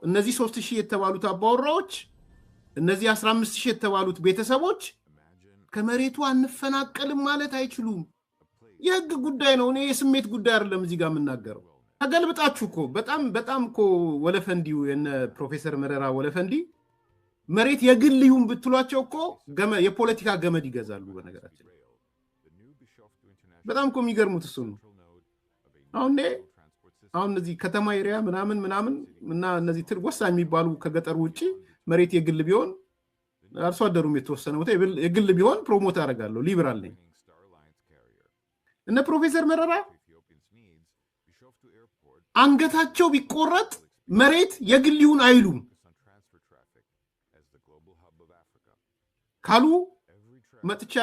እነዚህ 3000 የተባሉት አባወራዎች እነዚህ 15000 የተባሉት ቤተሰቦች ከመሬቱ አንፈናቀልም ማለት አይችሉም። የህግ ጉዳይ ነው። እኔ የስሜት ጉዳይ አይደለም እዚህ ጋር የምናገረው። ተገልብጣችሁ እኮ በጣም እኮ ወለፈንዲው የነ ፕሮፌሰር መረራ ወለፈንዲ መሬት የግል ይሁን ብትሏቸው እኮ የፖለቲካ ገመድ ይገዛሉ። በነገራችን በጣም እኮ የሚገርሙት እሱ ነው። አሁን እነዚህ ከተማ ኤሪያ ምናምን እና እነዚህ ወሳኝ የሚባሉ ከገጠሩ ውጪ መሬት የግል ቢሆን አርሶ አደሩም የተወሰነ ቦታ የግል ቢሆን ፕሮሞት አደርጋለሁ። ሊበራል ነኝ። እነ ፕሮፌሰር መረራ አንገታቸው ቢቆረጥ መሬት የግል ይሁን አይሉም ካሉ መጥቼ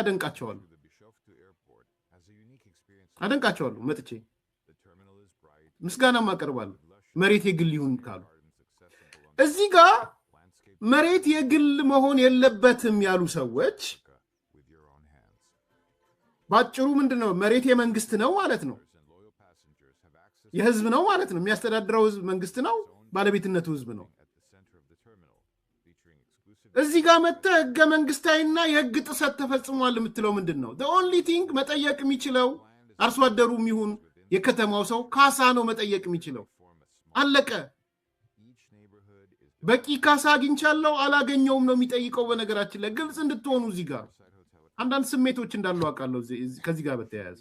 አደንቃቸዋለሁ መጥቼ ምስጋናም አቀርባለሁ። መሬት የግል ይሁን ካሉ እዚህ ጋር መሬት የግል መሆን የለበትም ያሉ ሰዎች ባጭሩ ምንድነው? መሬት የመንግስት ነው ማለት ነው። የህዝብ ነው ማለት ነው። የሚያስተዳድረው ህዝብ መንግስት ነው። ባለቤትነቱ ህዝብ ነው። እዚህ ጋር መጥተህ ህገ መንግስታዊና የህግ ጥሰት ተፈጽሟል የምትለው ምንድን ነው? the only thing መጠየቅ የሚችለው አርሶ አደሩም ይሁን የከተማው ሰው ካሳ ነው መጠየቅ የሚችለው። አለቀ። በቂ ካሳ አግኝቻለሁ አላገኘውም ነው የሚጠይቀው። በነገራችን ላይ ግልጽ እንድትሆኑ እዚህ ጋር አንዳንድ ስሜቶች እንዳሉ አውቃለሁ። ከዚህ ጋር በተያያዘ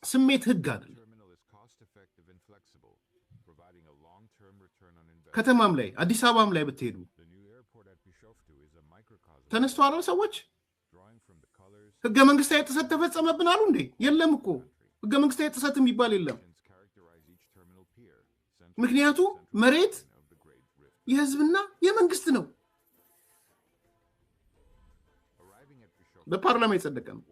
ስሜት ህግ አይደለም። ከተማም ላይ አዲስ አበባም ላይ ብትሄዱ ተነስተዋል ሰዎች ህገ መንግስታዊ ጥሰት ተፈጸመብን አሉ እንዴ? የለም እኮ ህገ መንግስታዊ ጥሰት የሚባል የለም። ምክንያቱም መሬት የህዝብና የመንግስት ነው። በፓርላማ የጸደቀ ነው።